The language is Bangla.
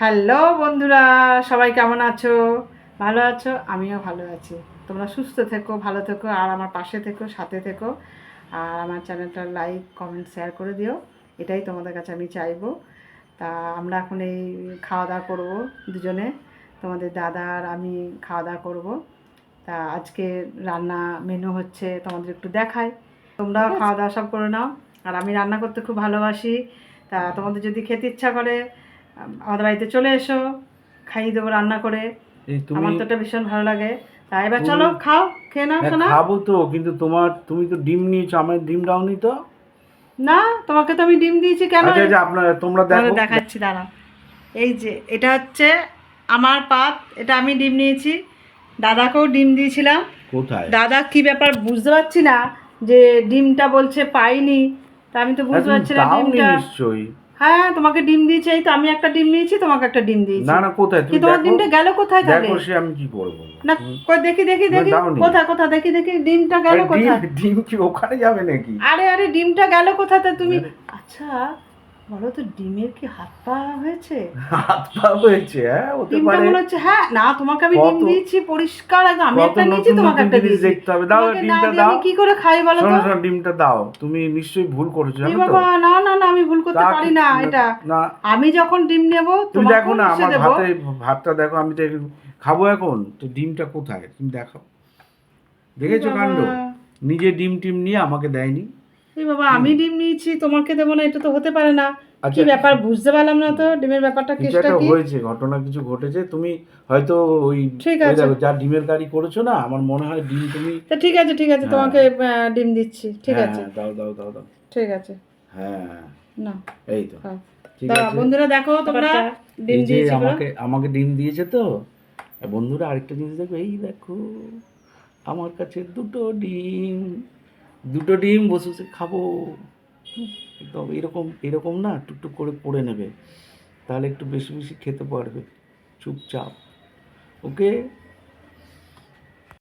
হ্যালো বন্ধুরা, সবাই কেমন আছো? ভালো আছো? আমিও ভালো আছি। তোমরা সুস্থ থেকো, ভালো থেকো, আর আমার পাশে থেকো, সাথে থেকো। আর আমার চ্যানেলটা লাইক কমেন্ট শেয়ার করে দিও, এটাই তোমাদের কাছে আমি চাইবো। তা আমরা এখন এই খাওয়া দাওয়া করবো দুজনে, তোমাদের দাদা আর আমি খাওয়া দাওয়া করবো। তা আজকে রান্না মেনু হচ্ছে তোমাদের একটু দেখাই, তোমরাও খাওয়া দাওয়া সব করে নাও। আর আমি রান্না করতে খুব ভালোবাসি। তা তোমাদের যদি খেতে ইচ্ছা করে আমাদের বাড়িতে চলে এসো, খাইয়ে দেবো রান্না করে। আমার তো এটা ভীষণ ভালো লাগে। তা এবার চলো খাও, খেয়ে নাও শোনা। খাবো তো, কিন্তু তুমি তো ডিম নিয়েছো, আমার ডিম দাওনি তো। না, তোমাকে তো আমি ডিম দিয়েছি কেন? আচ্ছা আচ্ছা, তোমরা তোমাদের দেখো। দেখাচ্ছি, দাঁড়াও। এই যে এটা হচ্ছে আমার পাত, এটা আমি ডিম নিয়েছি, দাদাকেও ডিম দিয়েছিলাম। কোথায়? দাদা কি ব্যাপার বুঝতে পারছি না, যে ডিমটা বলছে পাইনি। তা আমি তো বুঝতে তুমি পারছি না দাওনি ডিমটা। নিশ্চয়ই। হ্যাঁ, তোমাকে ডিম দিয়েছি, এই তো আমি একটা ডিম নিয়েছি, তোমাকে একটা ডিম দিয়েছি। না না, কোথায় কি তুমি তোমার দেখো। ডিমটা গেল কোথায় তাহলে? দেখো, সে আমি কি করবো? না, কই দেখি দেখি তুমি দেখি, দাওনি। কোথায় কোথায় দেখি দেখি, ডিমটা গেল ডিম কোথায়? ডিম কি ওখানে যাবে নাকি? আরে আরে, ডিমটা গেল কোথায় তা তুমি? আরে, আচ্ছা বলো তো, ডিমের কি হাত পা হয়েছে? হাত পা হয়েছে? হ্যাঁ, হতে ডিমটা পারে। মনে হচ্ছে, হ্যাঁ না, তোমাকে আমি ডিম কত দিয়েছি পরিষ্কার একদম, আমি কত একটা নিয়েছি, নতুন তোমাকে নতুন একটা জিনিস দিয়েছি। দেখতে হবে। দাও তোমাকে না ডিমটা দিয়ে দাও। আমি কি করে খাই বলো তো? শোনো শোনো, ডিমটা দাও। তুমি নিশ্চয়ই ভুল করেছো, এই জানো তো। বাবা, না না না, আমি ভুল করতে তা পারি কি- না এটা। না, আমি যখন ডিম নেব তুমি দেখো তোমাকেও না মিশে আমার দেবো। ভাতটা দেখো, আমি তো খাবো এখন তো। ডিমটা কোথায় তুমি দেখো। এই দেখেছো বাবা, কাণ্ড? নিজে ডিম টিম নিয়ে আমাকে দেয়নি। এই বাবা, আমি ডিম নিয়েছি তোমাকে দেবো না, এটা তো হতে পারে না। কি আচ্ছা, ব্যাপার বুঝতে পারলাম না তো, ডিমের ব্যাপারটা কিছু কেসটা একটা কি? হয়েছে, ঘটনা কিছু ঘটেছে। তুমি হয়তো ওই ঠিক ওই আছে, দেখো, যা ডিমের কারি করেছো না, আমার মনে হয় ডিম তুমি। তা ঠিক আছে ঠিক আছে, হ্যাঁ তোমাকে ডিম দিচ্ছি, ঠিক হ্যাঁ আছে। হ্যাঁ, দাও দাও দাও দাও। ঠিক আছে, হ্যাঁ, না এই তো। খাও। ঠিক দাঁড়া আছে। বন্ধুরা, দেখো তোমরা ডিম এই যে দিয়েছি পুরো। আমাকে আমাকে ডিম দিয়েছে তো। আর বন্ধুরা, আরেকটা জিনিস দেখো, এই দেখো আমার কাছে দুটো ডিম বসে বসে খাবো। একদম এরকম এরকম না, টুকটুক করে পড়ে নেবে, তাহলে একটু বেশি বেশি খেতে পারবে, চুপচাপ। ওকে।